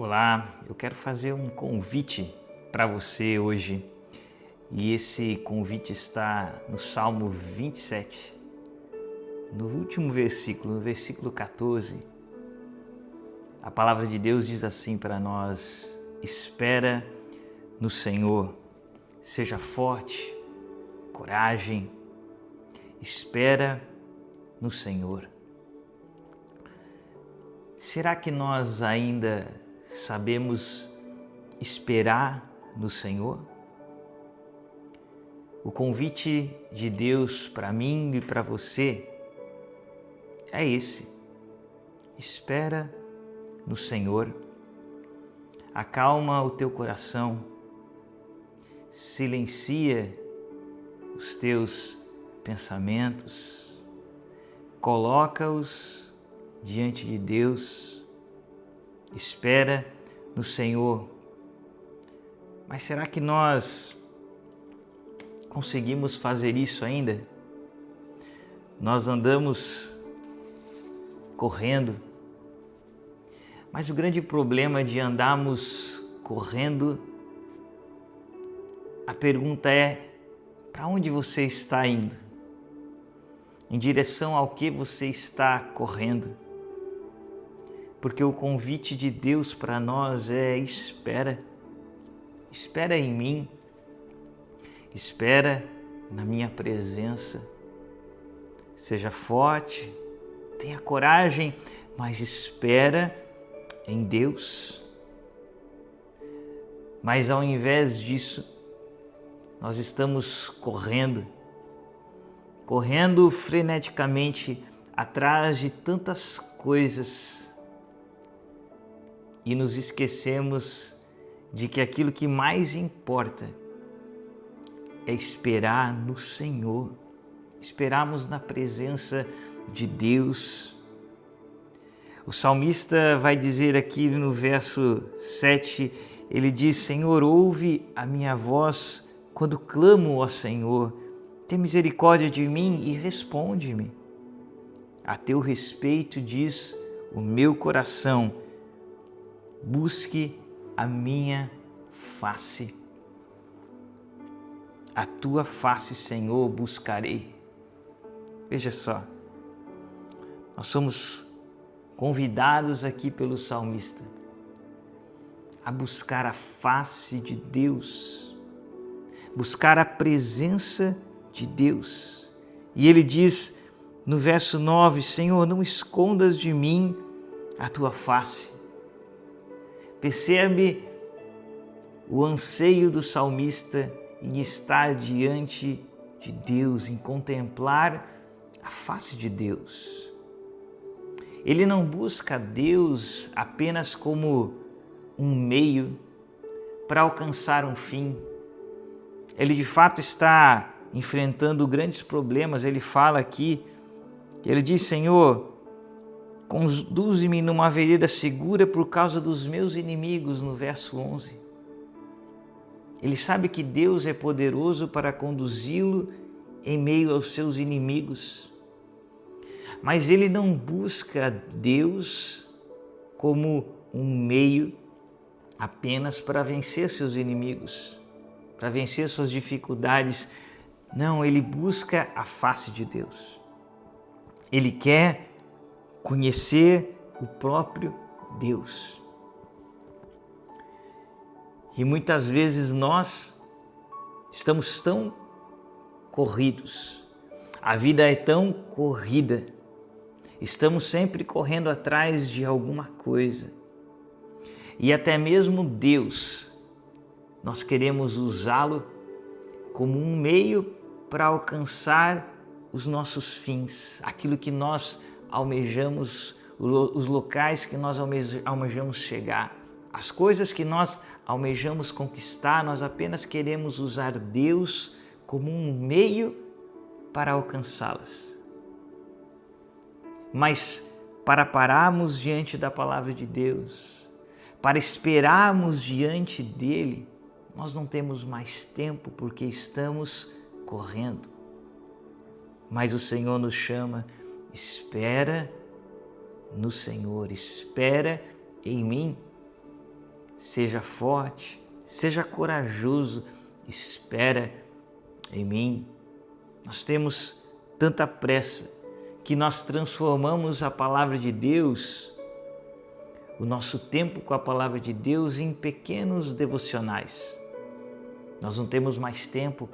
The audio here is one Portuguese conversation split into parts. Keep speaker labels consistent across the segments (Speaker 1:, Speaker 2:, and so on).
Speaker 1: Olá, eu quero fazer um convite para você hoje e esse convite está no Salmo 27, no último versículo, no versículo 14. A palavra de Deus diz assim para nós: espera no Senhor, seja forte, coragem, espera no Senhor. Será que nós ainda sabemos esperar no Senhor? O convite de Deus para mim e para você é esse: espera no Senhor, acalma o teu coração, silencia os teus pensamentos, coloca-os diante de Deus, espera no Senhor. Mas será que nós conseguimos fazer isso ainda? Nós andamos correndo, mas o grande problema de andarmos correndo, a pergunta é: para onde você está indo? Em direção ao que você está correndo? Porque o convite de Deus para nós é: espera em mim, espera na minha presença, seja forte, tenha coragem, mas espera em Deus. Mas ao invés disso, nós estamos correndo freneticamente atrás de tantas coisas e nos esquecemos de que aquilo que mais importa é esperar no Senhor, esperarmos na presença de Deus. O salmista vai dizer aqui no verso 7, ele diz: Senhor, ouve a minha voz quando clamo ao Senhor, tem misericórdia de mim e responde-me. A teu respeito diz o meu coração, busque a minha face. A tua face, Senhor, buscarei. Veja só, nós somos convidados aqui pelo salmista a buscar a face de Deus, buscar a presença de Deus. E ele diz no verso 9, Senhor, não escondas de mim a tua face. Percebe o anseio do salmista em estar diante de Deus, em contemplar a face de Deus. Ele não busca Deus apenas como um meio para alcançar um fim. Ele de fato está enfrentando grandes problemas. Ele fala aqui, ele diz: Senhor, conduze-me numa vereda segura por causa dos meus inimigos, no verso 11. Ele sabe que Deus é poderoso para conduzi-lo em meio aos seus inimigos. Mas ele não busca Deus como um meio apenas para vencer seus inimigos, para vencer suas dificuldades. Não, ele busca a face de Deus. Ele quer conhecer o próprio Deus. E muitas vezes nós estamos tão corridos, a vida é tão corrida, estamos sempre correndo atrás de alguma coisa. E até mesmo Deus, nós queremos usá-lo como um meio para alcançar os nossos fins, aquilo que nós almejamos, os locais que nós almejamos chegar, as coisas que nós almejamos conquistar. Nós apenas queremos usar Deus como um meio para alcançá-las. Mas para pararmos diante da palavra de Deus, para esperarmos diante dele, nós não temos mais tempo porque estamos correndo. Mas o Senhor nos chama: espera no Senhor, espera em mim. seja forte, seja corajoso, espera em mim. Nós temos tanta pressa que nós transformamos a palavra de Deus, o nosso tempo com a palavra de Deus, em pequenos devocionais. Nós não temos mais tempo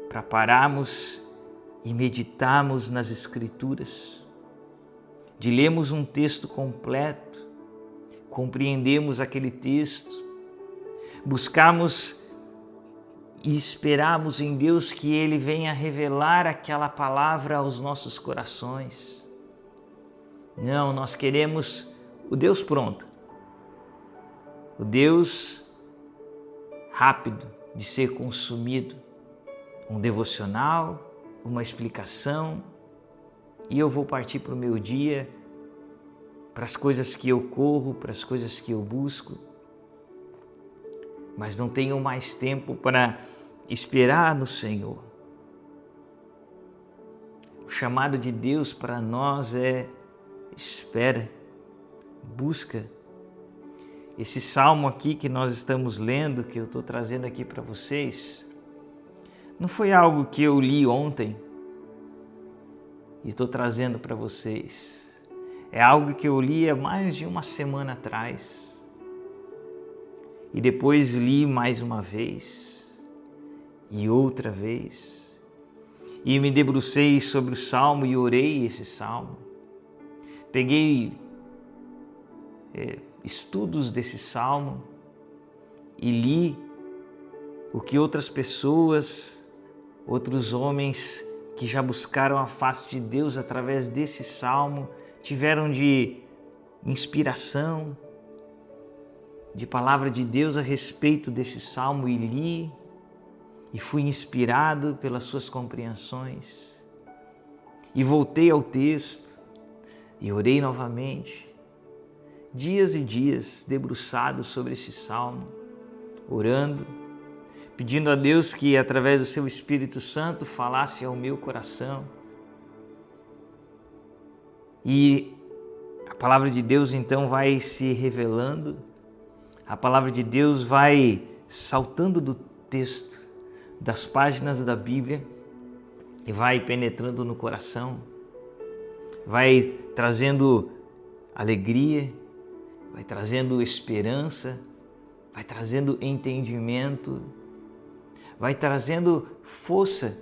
Speaker 1: para pararmos e meditarmos nas Escrituras, de lermos um texto completo, compreendermos aquele texto, buscarmos e esperarmos em Deus que Ele venha revelar aquela palavra aos nossos corações. Não, nós queremos o Deus pronto, o Deus rápido de ser consumido, um devocional, uma explicação, e eu vou partir para o meu dia, para as coisas que eu corro, para as coisas que eu busco, mas não tenho mais tempo para esperar no Senhor. O chamado de Deus para nós é espera, busca. Esse salmo aqui que nós estamos lendo, que eu estou trazendo aqui para vocês, não foi algo que eu li ontem e estou trazendo para vocês. É algo que eu li há mais de uma semana atrás e depois li mais uma vez e outra vez e me debrucei sobre o salmo e orei esse salmo. Peguei estudos desse salmo e li o que outras pessoas, outros homens que já buscaram a face de Deus através desse salmo tiveram de inspiração, de palavra de Deus a respeito desse salmo, e li e fui inspirado pelas suas compreensões e voltei ao texto e orei novamente, dias e dias debruçado sobre esse salmo, orando, pedindo a Deus que através do seu Espírito Santo falasse ao meu coração. E a palavra de Deus então vai se revelando, a palavra de Deus vai saltando do texto, das páginas da Bíblia e vai penetrando no coração, vai trazendo alegria, vai trazendo esperança, vai trazendo entendimento, vai trazendo força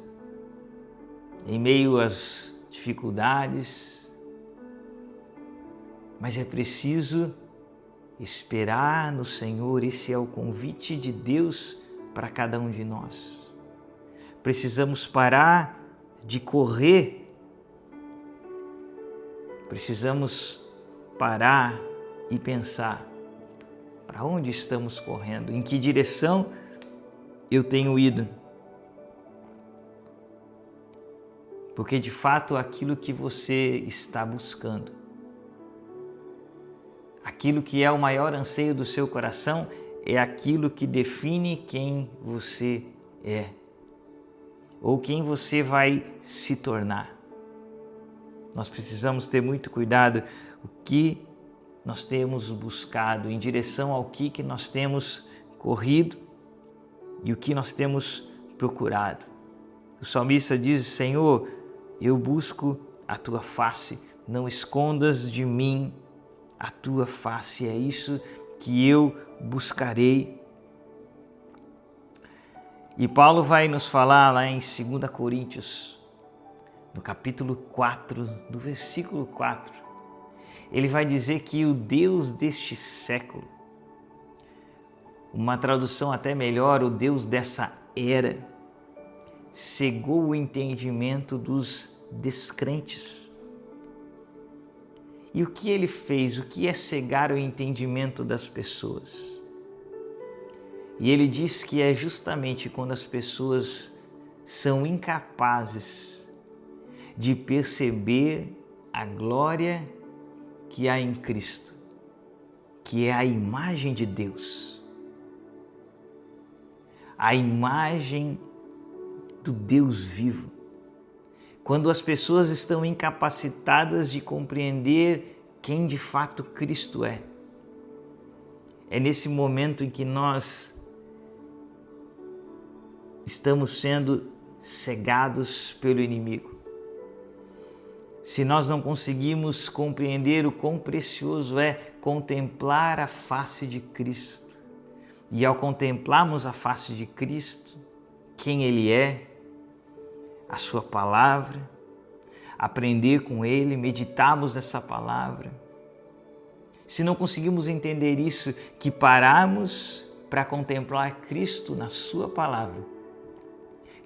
Speaker 1: em meio às dificuldades. Mas é preciso esperar no Senhor. Esse é o convite de Deus para cada um de nós. Precisamos parar de correr. Precisamos parar e pensar: para onde estamos correndo? Em que direção eu tenho ido? Porque de fato aquilo que você está buscando, aquilo que é o maior anseio do seu coração, é aquilo que define quem você é ou quem você vai se tornar. Nós precisamos ter muito cuidado o que nós temos buscado, em direção ao que nós temos corrido e o que nós temos procurado. O salmista diz: Senhor, eu busco a tua face, não escondas de mim a tua face. É isso que eu buscarei. E Paulo vai nos falar lá em 2 Coríntios, no capítulo 4, do versículo 4, ele vai dizer que o Deus deste século, uma tradução até melhor, o Deus dessa era, cegou o entendimento dos descrentes. E o que ele fez? O que é cegar o entendimento das pessoas? E ele diz que é justamente quando as pessoas são incapazes de perceber a glória que há em Cristo, que é a imagem de Deus, a imagem do Deus vivo. Quando as pessoas estão incapacitadas de compreender quem de fato Cristo é é nesse momento em que nós estamos sendo cegados pelo inimigo. Se nós não conseguimos compreender o quão precioso é contemplar a face de Cristo, e ao contemplarmos a face de Cristo, quem Ele é, a Sua palavra, aprender com Ele, meditarmos nessa palavra. Se não conseguimos entender isso, que pararmos para contemplar Cristo na Sua palavra,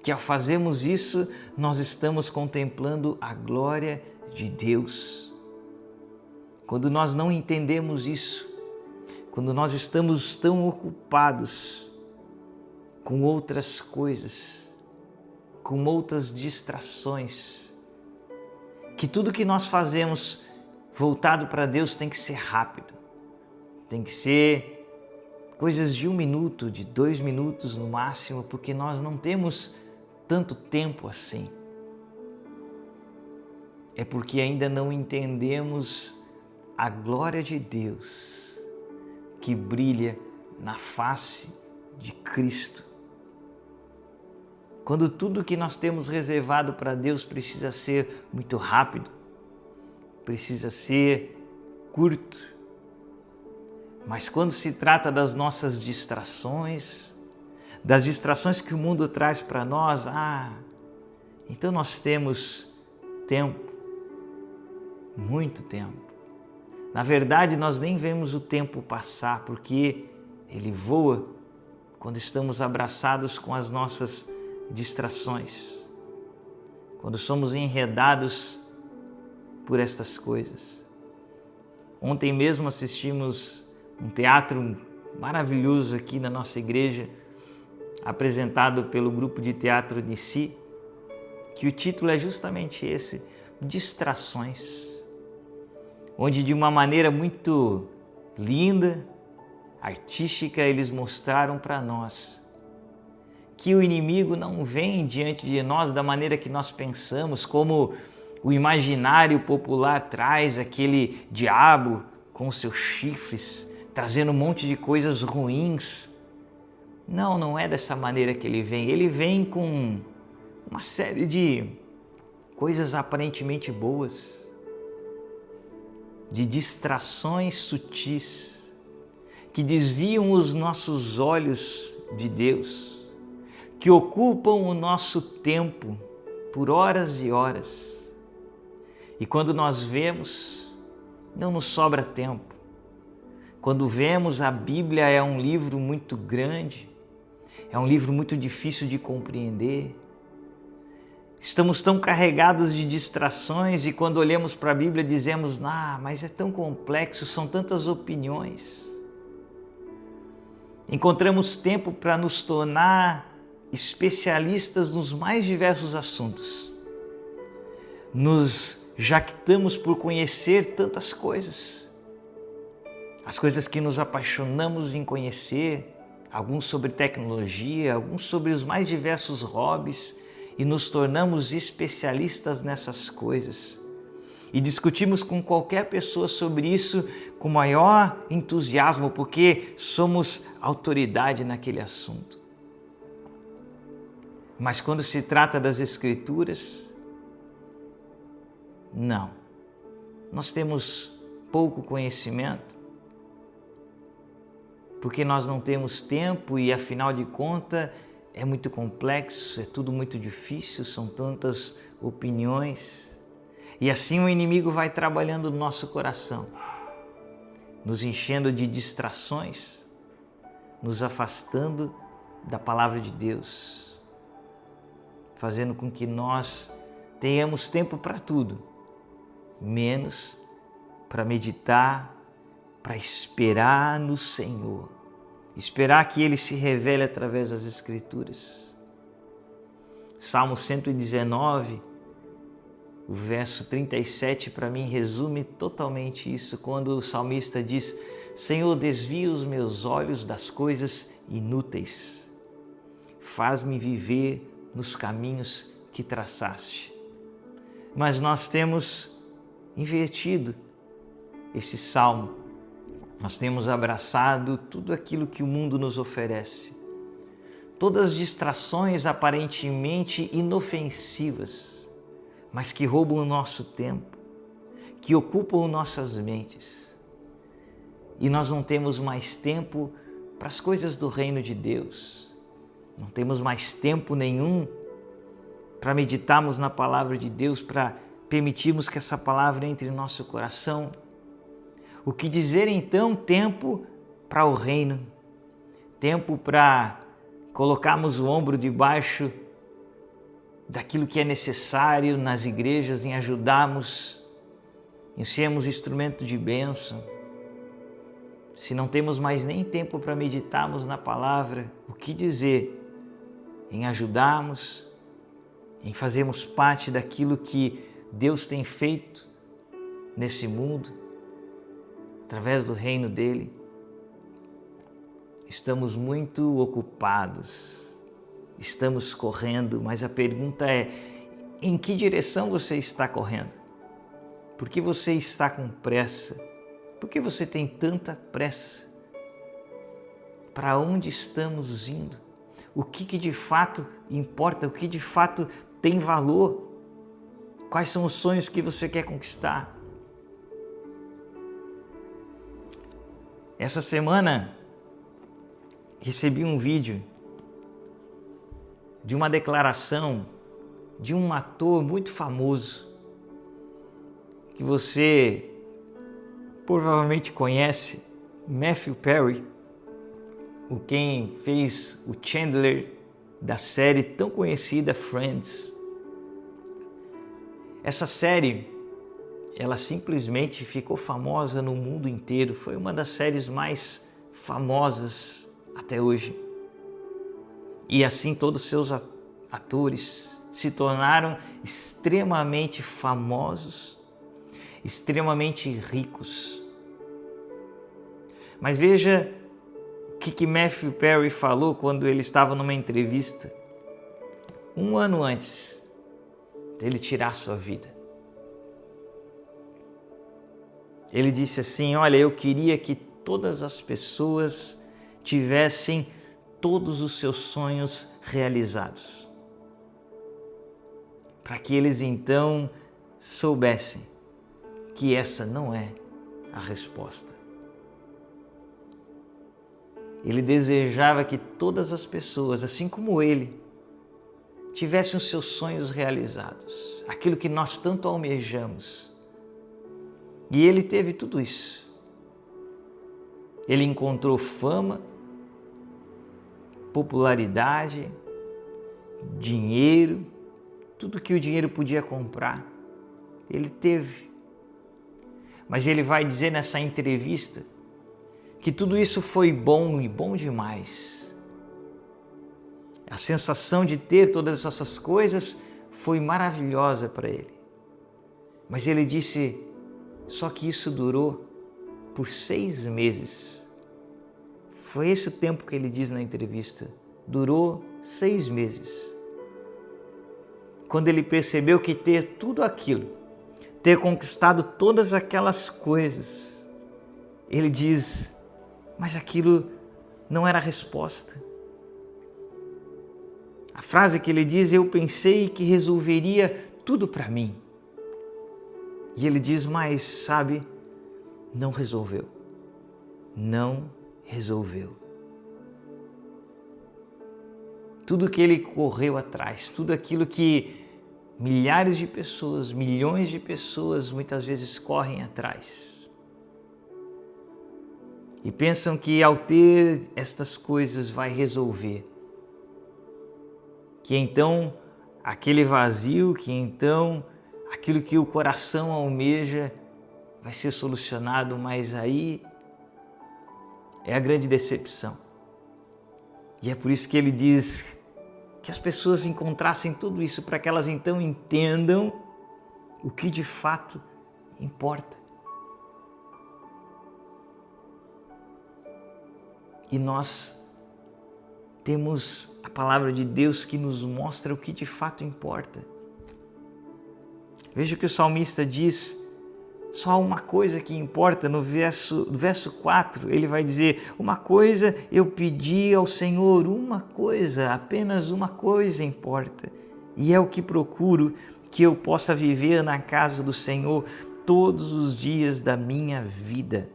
Speaker 1: que ao fazermos isso, nós estamos contemplando a glória de Deus. Quando nós não entendemos isso, quando nós estamos tão ocupados com outras coisas, com outras distrações, que tudo que nós fazemos voltado para Deus tem que ser rápido, tem que ser coisas de 1 minuto, de 2 minutos no máximo, porque nós não temos tanto tempo assim. É porque ainda não entendemos a glória de Deus que brilha na face de Cristo. Quando tudo que nós temos reservado para Deus precisa ser muito rápido, precisa ser curto. Mas quando se trata das nossas distrações, das distrações que o mundo traz para nós, então nós temos tempo, muito tempo. Na verdade, nós nem vemos o tempo passar, porque ele voa quando estamos abraçados com as nossas distrações, quando somos enredados por estas coisas. Ontem mesmo assistimos um teatro maravilhoso aqui na nossa igreja, apresentado pelo grupo de teatro Nissi, que o título é justamente esse, Distrações, onde de uma maneira muito linda, artística, eles mostraram para nós que o inimigo não vem diante de nós da maneira que nós pensamos, como o imaginário popular traz, aquele diabo com os seus chifres, trazendo um monte de coisas ruins. Não, não é dessa maneira que ele vem. Ele vem com uma série de coisas aparentemente boas, de distrações sutis, que desviam os nossos olhos de Deus, que ocupam o nosso tempo por horas e horas. E quando nós vemos, não nos sobra tempo. Quando vemos, a Bíblia é um livro muito grande, é um livro muito difícil de compreender. Estamos tão carregados de distrações e quando olhamos para a Bíblia dizemos, mas é tão complexo, são tantas opiniões. Encontramos tempo para nos tornar especialistas nos mais diversos assuntos. Nos jactamos por conhecer tantas coisas. As coisas que nos apaixonamos em conhecer, alguns sobre tecnologia, alguns sobre os mais diversos hobbies, e nos tornamos especialistas nessas coisas. E discutimos com qualquer pessoa sobre isso com maior entusiasmo, porque somos autoridade naquele assunto. Mas quando se trata das Escrituras, não. Nós temos pouco conhecimento, porque nós não temos tempo e, afinal de contas, é muito complexo, é tudo muito difícil, são tantas opiniões. E assim o inimigo vai trabalhando no nosso coração, nos enchendo de distrações, nos afastando da palavra de Deus, fazendo com que nós tenhamos tempo para tudo, menos para meditar, para esperar no Senhor. Esperar que Ele se revele através das Escrituras. Salmo 119, o verso 37, para mim, resume totalmente isso, quando o salmista diz, Senhor, desvia os meus olhos das coisas inúteis. Faz-me viver nos caminhos que traçaste. Mas nós temos invertido esse salmo. Nós temos abraçado tudo aquilo que o mundo nos oferece. Todas as distrações aparentemente inofensivas, mas que roubam o nosso tempo, que ocupam nossas mentes. E nós não temos mais tempo para as coisas do reino de Deus. Não temos mais tempo nenhum para meditarmos na palavra de Deus, para permitirmos que essa palavra entre em nosso coração. O que dizer então? Tempo para o reino, tempo para colocarmos o ombro debaixo daquilo que é necessário nas igrejas, em ajudarmos, em sermos instrumento de bênção. Se não temos mais nem tempo para meditarmos na palavra, o que dizer em ajudarmos, em fazermos parte daquilo que Deus tem feito nesse mundo, através do reino dele? Estamos muito ocupados, estamos correndo, mas a pergunta é: em que direção você está correndo? Por que você está com pressa? Por que você tem tanta pressa? Para onde estamos indo? O que de fato importa? O que de fato tem valor? Quais são os sonhos que você quer conquistar? Essa semana recebi um vídeo de uma declaração de um ator muito famoso que você provavelmente conhece, Matthew Perry, o quem fez o Chandler da série tão conhecida Friends. Essa série, ela simplesmente ficou famosa no mundo inteiro. Foi uma das séries mais famosas até hoje. E assim todos os seus atores se tornaram extremamente famosos, extremamente ricos. Mas veja o que Matthew Perry falou quando ele estava numa entrevista, um ano antes dele tirar sua vida. Ele disse assim: olha, eu queria que todas as pessoas tivessem todos os seus sonhos realizados, para que eles então soubessem que essa não é a resposta. Ele desejava que todas as pessoas, assim como ele, tivessem os seus sonhos realizados, aquilo que nós tanto almejamos. E ele teve tudo isso. Ele encontrou fama, popularidade, dinheiro, tudo que o dinheiro podia comprar, ele teve. Mas ele vai dizer nessa entrevista que tudo isso foi bom e bom demais. A sensação de ter todas essas coisas foi maravilhosa para ele. Mas ele disse, só que isso durou por 6 meses. Foi esse o tempo que ele diz na entrevista. Durou 6 meses. Quando ele percebeu que ter tudo aquilo, ter conquistado todas aquelas coisas, ele diz, mas aquilo não era a resposta. A frase que ele diz, eu pensei que resolveria tudo para mim. E ele diz, mas sabe, não resolveu. Não resolveu. Tudo que ele correu atrás, tudo aquilo que milhares de pessoas, milhões de pessoas muitas vezes correm atrás. E pensam que ao ter estas coisas vai resolver. Que então aquele vazio, que então aquilo que o coração almeja vai ser solucionado, mas aí é a grande decepção. E é por isso que ele diz que as pessoas encontrassem tudo isso para que elas então entendam o que de fato importa. E nós temos a palavra de Deus que nos mostra o que de fato importa. Veja o que o salmista diz Só há uma coisa que importa. No verso 4, ele vai dizer: uma coisa eu pedi ao Senhor, uma coisa, apenas uma coisa importa. E é o que procuro, que eu possa viver na casa do Senhor todos os dias da minha vida,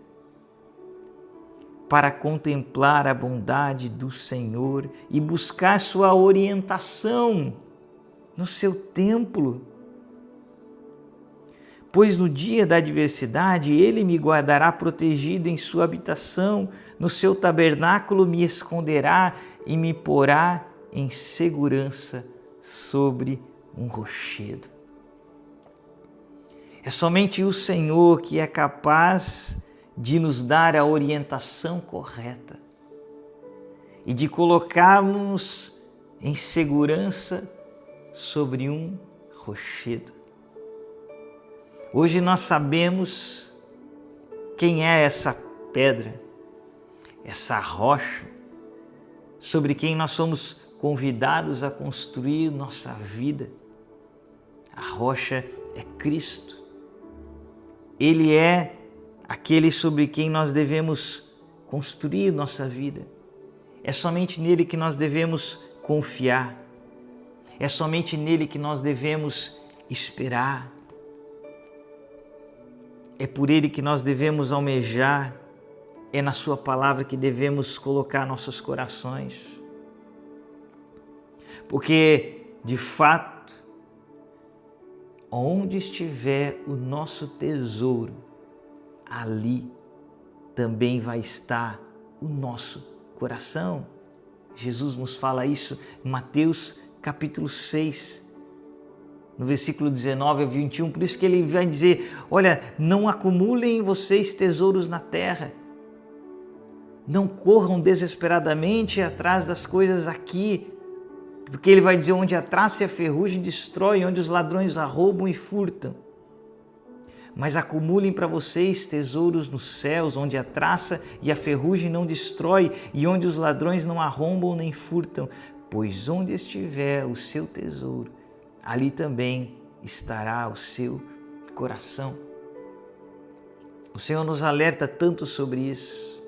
Speaker 1: para contemplar a bondade do Senhor e buscar sua orientação no seu templo. Pois no dia da adversidade ele me guardará protegido em sua habitação, no seu tabernáculo me esconderá e me porá em segurança sobre um rochedo. É somente o Senhor que é capaz de nos dar a orientação correta e de colocarmos em segurança sobre um rochedo. Hoje nós sabemos quem é essa pedra, essa rocha, sobre quem nós somos convidados a construir nossa vida. A rocha é Cristo. Ele é aquele sobre quem nós devemos construir nossa vida. É somente nele que nós devemos confiar. É somente nele que nós devemos esperar. É por ele que nós devemos almejar. É na sua palavra que devemos colocar nossos corações. Porque, de fato, onde estiver o nosso tesouro, ali também vai estar o nosso coração. Jesus nos fala isso em Mateus capítulo 6, no versículo 19 a 21. Por isso que ele vai dizer: olha, não acumulem vocês tesouros na terra. Não corram desesperadamente atrás das coisas aqui, porque ele vai dizer: onde a traça e a ferrugem destrói, onde os ladrões arrombam e furtam. Mas acumulem para vocês tesouros nos céus, onde a traça e a ferrugem não destrói e onde os ladrões não arrombam nem furtam. Pois onde estiver o seu tesouro, ali também estará o seu coração. O Senhor nos alerta tanto sobre isso.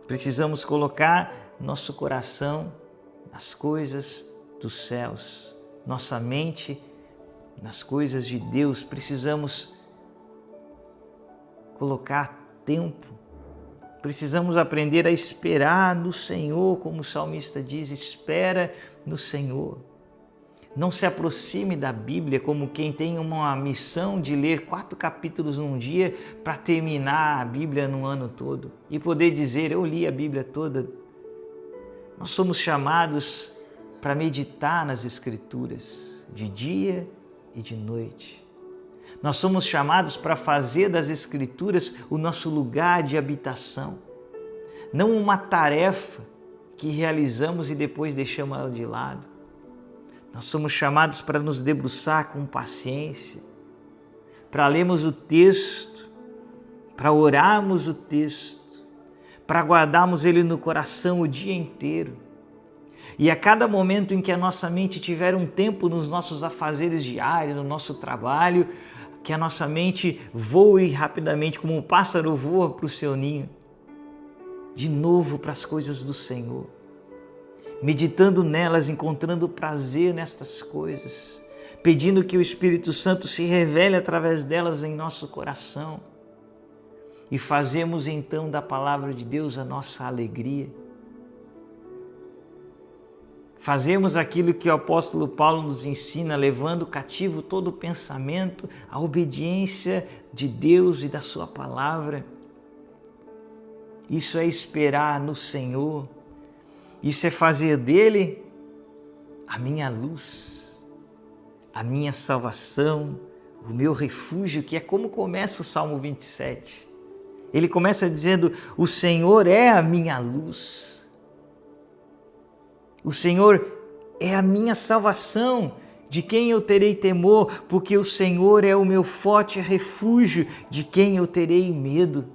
Speaker 1: Precisamos colocar nosso coração nas coisas dos céus, nossa mente nas coisas de Deus. Precisamos colocar tempo, precisamos aprender a esperar no Senhor, como o salmista diz: espera no Senhor. Não se aproxime da Bíblia como quem tem uma missão de ler 4 capítulos num dia para terminar a Bíblia no ano todo e poder dizer: eu li a Bíblia toda. Nós somos chamados para meditar nas Escrituras de dia e de noite. Nós somos chamados para fazer das Escrituras o nosso lugar de habitação, não uma tarefa que realizamos e depois deixamos ela de lado. Nós somos chamados para nos debruçar com paciência, para lermos o texto, para orarmos o texto, para guardarmos ele no coração o dia inteiro. E a cada momento em que a nossa mente tiver um tempo nos nossos afazeres diários, no nosso trabalho, que a nossa mente voe rapidamente, como um pássaro voa para o seu ninho, de novo para as coisas do Senhor, meditando nelas, encontrando prazer nestas coisas, pedindo que o Espírito Santo se revele através delas em nosso coração, e fazemos então da palavra de Deus a nossa alegria. Fazemos aquilo que o apóstolo Paulo nos ensina, levando cativo todo o pensamento à obediência de Deus e da sua palavra. Isso é esperar no Senhor. Isso é fazer dele a minha luz, a minha salvação, o meu refúgio, que é como começa o Salmo 27. Ele começa dizendo: o Senhor é a minha luz. O Senhor é a minha salvação, de quem eu terei temor, porque o Senhor é o meu forte refúgio, de quem eu terei medo.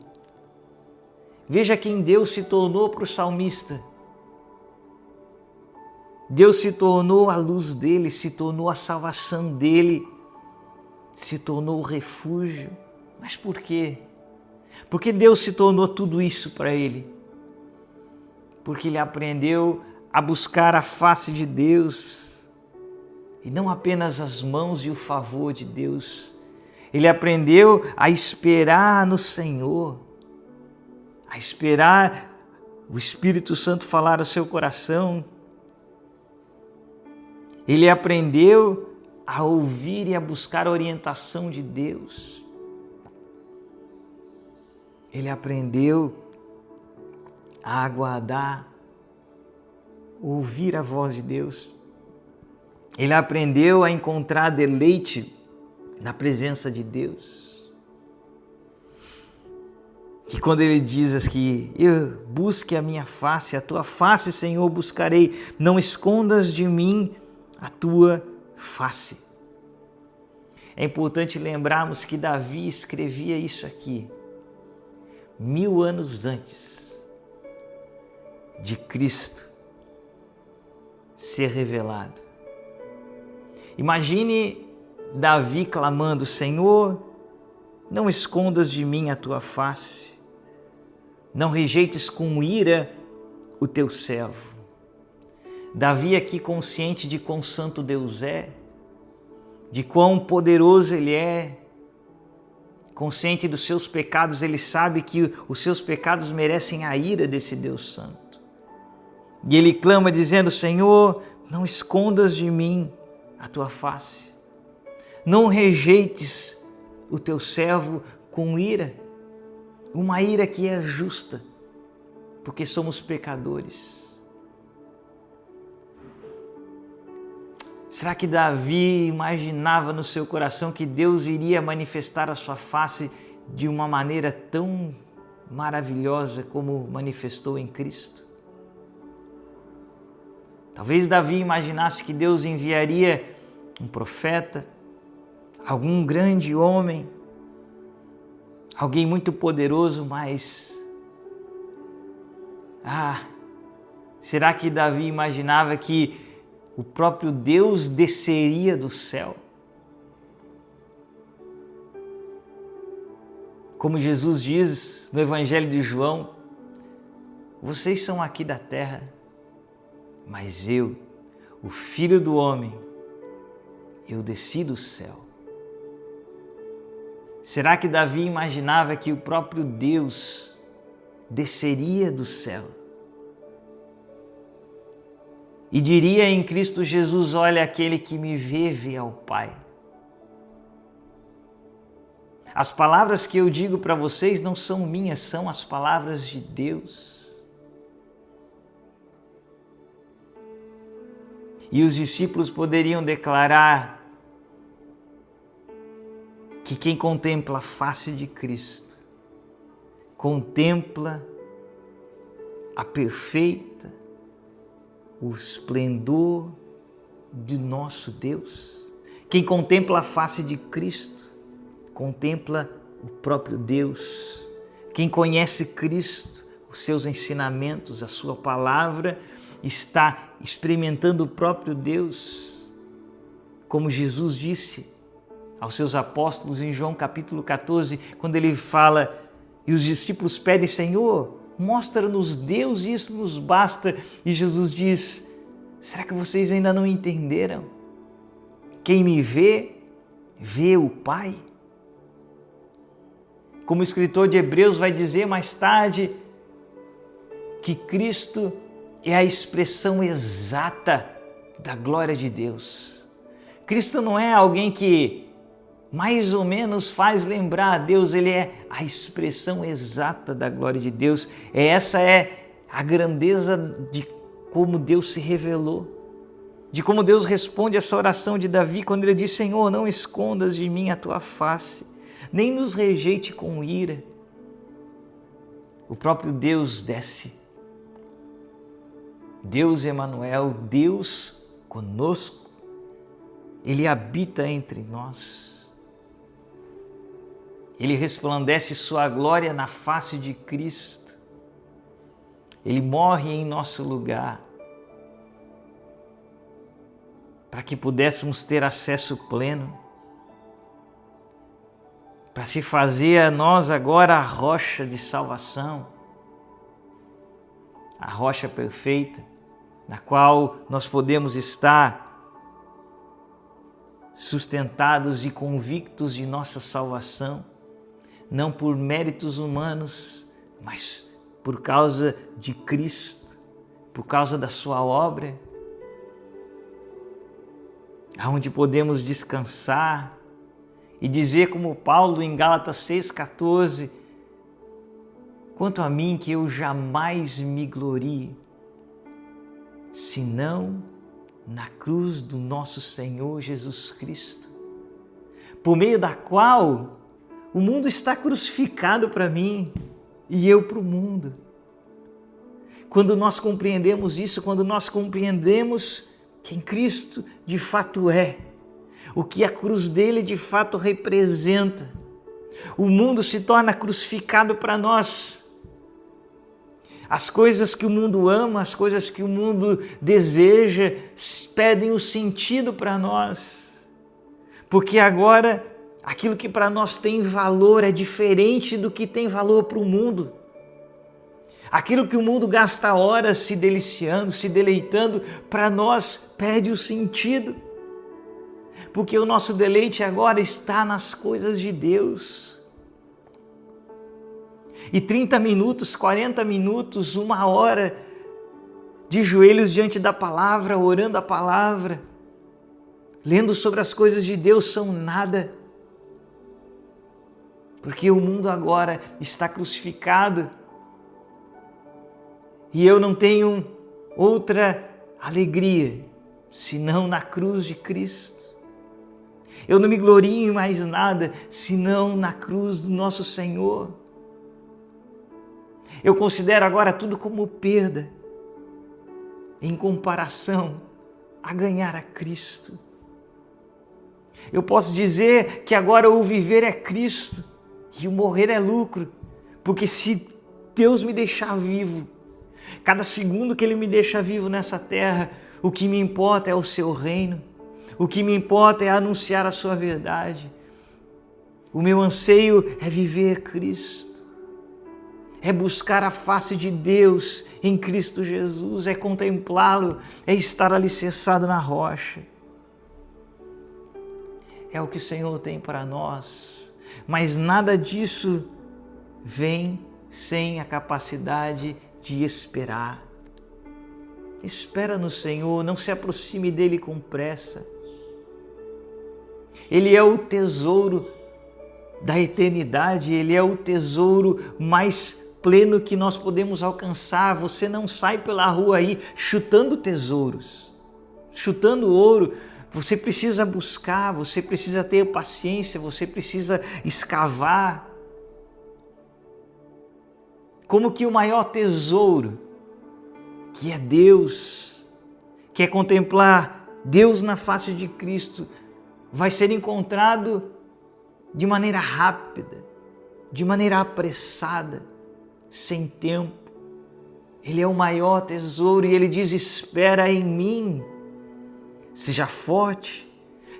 Speaker 1: Veja quem Deus se tornou para o salmista. Deus se tornou a luz dele, se tornou a salvação dele. se tornou refúgio. Mas por quê? Porque Deus se tornou tudo isso para ele. Porque ele aprendeu a buscar a face de Deus e não apenas as mãos e o favor de Deus. Ele aprendeu a esperar no Senhor, a esperar o Espírito Santo falar ao seu coração. Ele aprendeu a ouvir e a buscar a orientação de Deus. Ele aprendeu a aguardar, ouvir a voz de Deus. Ele aprendeu a encontrar deleite na presença de Deus. Que quando ele diz que eu busque a minha face, a tua face, Senhor, buscarei, não escondas de mim a tua face. É importante lembrarmos que Davi escrevia isso aqui 1000 anos antes de Cristo ser revelado. Imagine Davi clamando: Senhor, não escondas de mim a tua face, não rejeites com ira o teu servo. Davi aqui consciente de quão santo Deus é, de quão poderoso Ele é, consciente dos seus pecados, ele sabe que os seus pecados merecem a ira desse Deus santo. E ele clama dizendo: Senhor, não escondas de mim a tua face, não rejeites o teu servo com ira, uma ira que é justa, porque somos pecadores. Será que Davi imaginava no seu coração que Deus iria manifestar a sua face de uma maneira tão maravilhosa como manifestou em Cristo? Talvez Davi imaginasse que Deus enviaria um profeta, algum grande homem, alguém muito poderoso, mas será que Davi imaginava que o próprio Deus desceria do céu? Como Jesus diz no Evangelho de João: vocês são aqui da terra, mas eu, o Filho do Homem, eu desci do céu. Será que Davi imaginava que o próprio Deus desceria do céu e diria em Cristo Jesus: olha, aquele que me vê ao Pai? As palavras que eu digo para vocês não são minhas, são as palavras de Deus. E os discípulos poderiam declarar que quem contempla a face de Cristo contempla a perfeita, o esplendor de nosso Deus. Quem contempla a face de Cristo contempla o próprio Deus. Quem conhece Cristo, os seus ensinamentos, a sua palavra, está experimentando o próprio Deus. Como Jesus disse aos seus apóstolos em João capítulo 14, quando ele fala e os discípulos pedem: Senhor, mostra-nos Deus, e isso nos basta. E Jesus diz: será que vocês ainda não entenderam? Quem me vê, vê o Pai. Como o escritor de Hebreus vai dizer mais tarde, que Cristo é a expressão exata da glória de Deus. Cristo não é alguém que mais ou menos faz lembrar a Deus, ele é a expressão exata da glória de Deus. Essa é a grandeza de como Deus se revelou, de como Deus responde essa oração de Davi quando ele diz: Senhor, não escondas de mim a tua face, nem nos rejeite com ira. O próprio Deus desce. Deus Emanuel, Deus conosco, Ele habita entre nós. Ele resplandece sua glória na face de Cristo. Ele morre em nosso lugar, para que pudéssemos ter acesso pleno. para se fazer a nós agora a rocha de salvação, a rocha perfeita, na qual nós podemos estar sustentados e convictos de nossa salvação, não por méritos humanos, mas por causa de Cristo, por causa da sua obra, aonde podemos descansar e dizer como Paulo em Gálatas 6,14, quanto a mim que eu jamais me glorie, senão na cruz do nosso Senhor Jesus Cristo, por meio da qual o mundo está crucificado para mim e eu para o mundo. Quando nós compreendemos isso, quando nós compreendemos quem Cristo de fato é, o que a cruz dele de fato representa, o mundo se torna crucificado para nós. As coisas que o mundo ama, as coisas que o mundo deseja, perdem o sentido para nós. Porque agora, aquilo que para nós tem valor é diferente do que tem valor para o mundo. Aquilo que o mundo gasta horas se deliciando, se deleitando, para nós perde o sentido. Porque o nosso deleite agora está nas coisas de Deus. E 30 minutos, 40 minutos, 1 hora de joelhos diante da palavra, orando a palavra, lendo sobre as coisas de Deus são nada. Porque o mundo agora está crucificado e eu não tenho outra alegria senão na cruz de Cristo. Eu não me glorio em mais nada senão na cruz do nosso Senhor. Eu considero agora tudo como perda em comparação a ganhar a Cristo. Eu posso dizer que agora o viver é Cristo e o morrer é lucro, porque se Deus me deixar vivo, cada segundo que Ele me deixa vivo nessa terra, o que me importa é o seu reino, o que me importa é anunciar a sua verdade. O meu anseio é viver Cristo. É buscar a face de Deus em Cristo Jesus, é contemplá-lo, é estar alicerçado na rocha. É o que o Senhor tem para nós, mas nada disso vem sem a capacidade de esperar. Espera no Senhor, não se aproxime dele com pressa. Ele é o tesouro da eternidade, ele é o tesouro mais pleno que nós podemos alcançar. Você não sai pela rua aí chutando tesouros, chutando ouro. Você precisa buscar, você precisa ter paciência, você precisa escavar. Como que o maior tesouro, que é Deus, que é contemplar Deus na face de Cristo, vai ser encontrado de maneira rápida, de maneira apressada, sem tempo. Ele é o maior tesouro e ele diz: espera em mim, seja forte,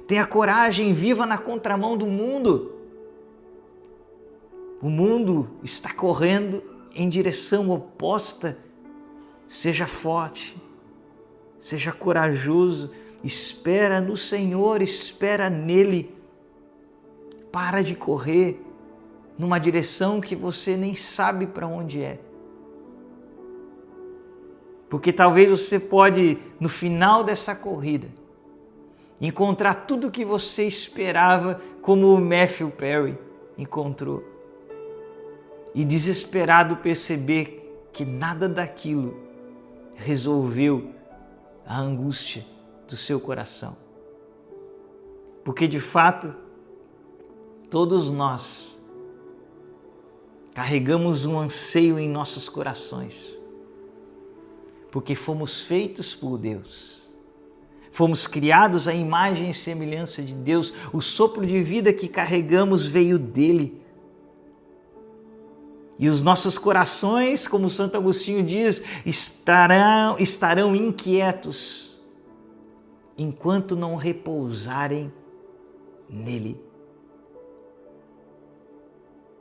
Speaker 1: tenha coragem, viva na contramão do mundo. O mundo está correndo em direção oposta. Seja forte, seja corajoso, espera no Senhor, espera nele. Para de correr numa direção que você nem sabe para onde é. Porque talvez você pode, no final dessa corrida, encontrar tudo o que você esperava, como o Matthew Perry encontrou. E desesperado perceber que nada daquilo resolveu a angústia do seu coração. Porque de fato, todos nós carregamos um anseio em nossos corações, porque fomos feitos por Deus, fomos criados à imagem e semelhança de Deus, o sopro de vida que carregamos veio dele. E os nossos corações, como Santo Agostinho diz, estarão inquietos enquanto não repousarem nele.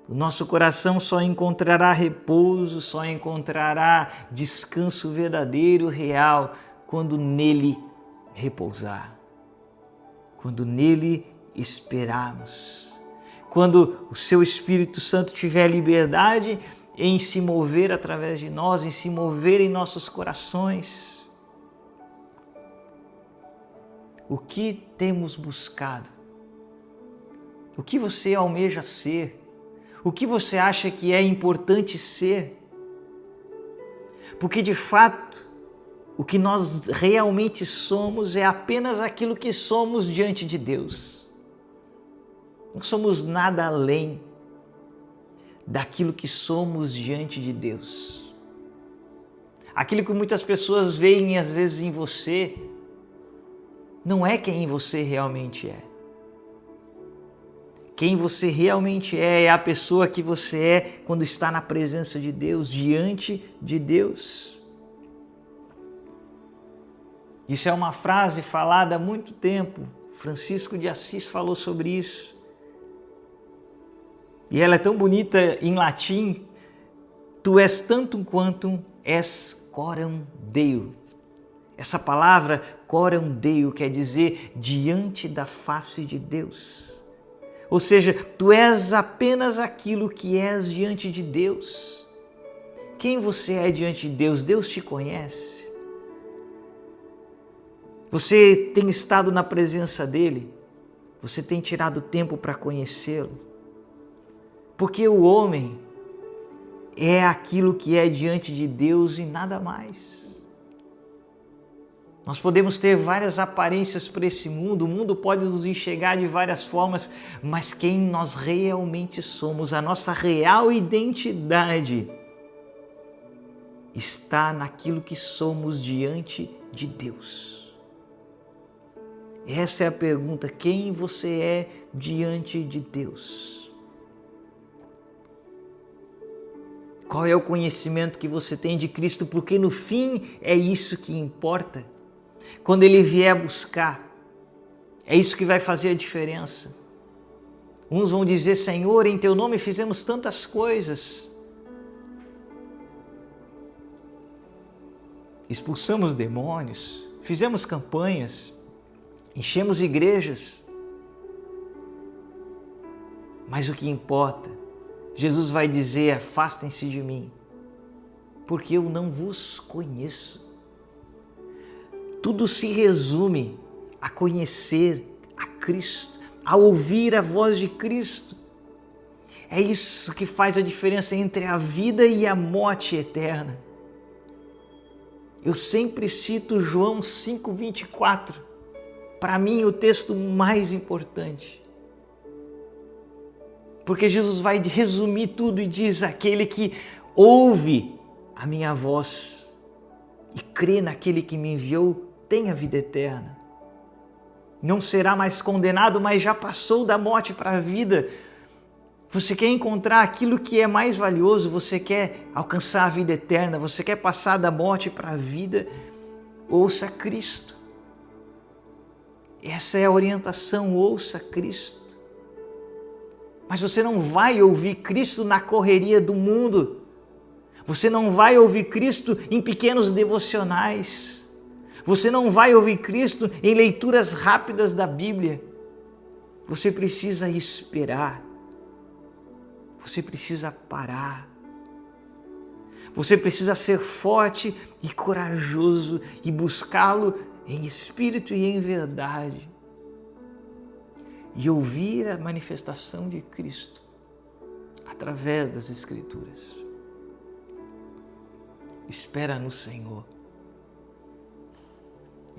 Speaker 1: O nosso coração só encontrará repouso, só encontrará descanso verdadeiro, real, quando nele repousar, quando nele esperarmos, quando o seu Espírito Santo tiver liberdade em se mover através de nós, em se mover em nossos corações. O que temos buscado? O que você almeja ser? O que você acha que é importante ser? Porque de fato, o que nós realmente somos é apenas aquilo que somos diante de Deus. Não somos nada além daquilo que somos diante de Deus. Aquilo que muitas pessoas veem às vezes em você, não é quem você realmente é. Quem você realmente é a pessoa que você é quando está na presença de Deus, diante de Deus. Isso é uma frase falada há muito tempo. Francisco de Assis falou sobre isso. E ela é tão bonita em latim. Tu és tantum quantum és coram Deo. Essa palavra coram Deo quer dizer diante da face de Deus. Ou seja, tu és apenas aquilo que és diante de Deus. Quem você é diante de Deus? Deus te conhece. Você tem estado na presença dele? Você tem tirado tempo para conhecê-lo? Porque o homem é aquilo que é diante de Deus e nada mais. Nós podemos ter várias aparências para esse mundo, o mundo pode nos enxergar de várias formas, mas quem nós realmente somos, a nossa real identidade, está naquilo que somos diante de Deus. Essa é a pergunta: quem você é diante de Deus? Qual é o conhecimento que você tem de Cristo? Porque no fim é isso que importa. Quando Ele vier buscar, é isso que vai fazer a diferença. Uns vão dizer: Senhor, em Teu nome fizemos tantas coisas. Expulsamos demônios, fizemos campanhas, enchemos igrejas. Mas o que importa, Jesus vai dizer: afastem-se de mim, porque eu não vos conheço. Tudo se resume a conhecer a Cristo, a ouvir a voz de Cristo. É isso que faz a diferença entre a vida e a morte eterna. Eu sempre cito João 5,24, para mim o texto mais importante. Porque Jesus vai resumir tudo e diz: aquele que ouve a minha voz e crê naquele que me enviou, tem a vida eterna. Não será mais condenado, mas já passou da morte para a vida. Você quer encontrar aquilo que é mais valioso, você quer alcançar a vida eterna, você quer passar da morte para a vida, ouça Cristo. Essa é a orientação, ouça Cristo. Mas você não vai ouvir Cristo na correria do mundo. Você não vai ouvir Cristo em pequenos devocionais. Você não vai ouvir Cristo em leituras rápidas da Bíblia. Você precisa esperar. Você precisa parar. Você precisa ser forte e corajoso e buscá-lo em espírito e em verdade. E ouvir a manifestação de Cristo através das Escrituras. Espera no Senhor.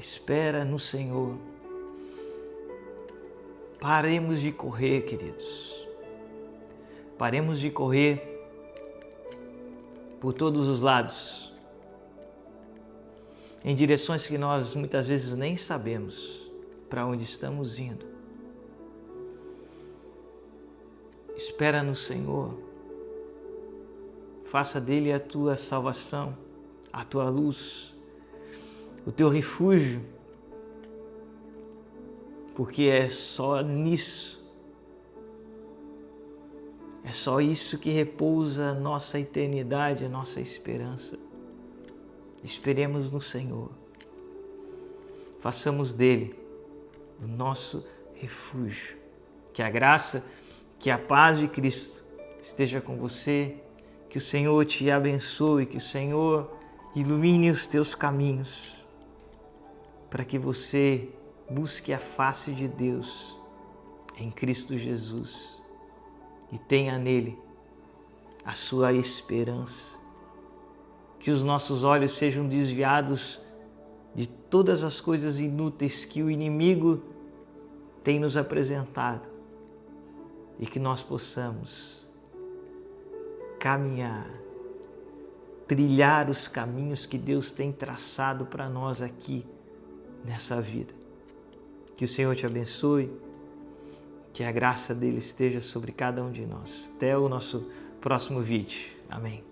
Speaker 1: Espera no Senhor. Paremos de correr, queridos. Paremos de correr por todos os lados, em direções que nós muitas vezes nem sabemos para onde estamos indo. Espera no Senhor. Faça dele a tua salvação, a tua luz, o teu refúgio, porque é só nisso É só isso que repousa a nossa eternidade, a nossa esperança. Esperemos no Senhor. Façamos dele o nosso refúgio. Que a graça, que a paz de Cristo esteja com você, que o Senhor te abençoe, que o Senhor ilumine os teus caminhos, para que você busque a face de Deus em Cristo Jesus e tenha nele a sua esperança. Que os nossos olhos sejam desviados de todas as coisas inúteis que o inimigo tem nos apresentado e que nós possamos caminhar, trilhar os caminhos que Deus tem traçado para nós aqui nessa vida. Que o Senhor te abençoe, que a graça dele esteja sobre cada um de nós. Até o nosso próximo vídeo. Amém.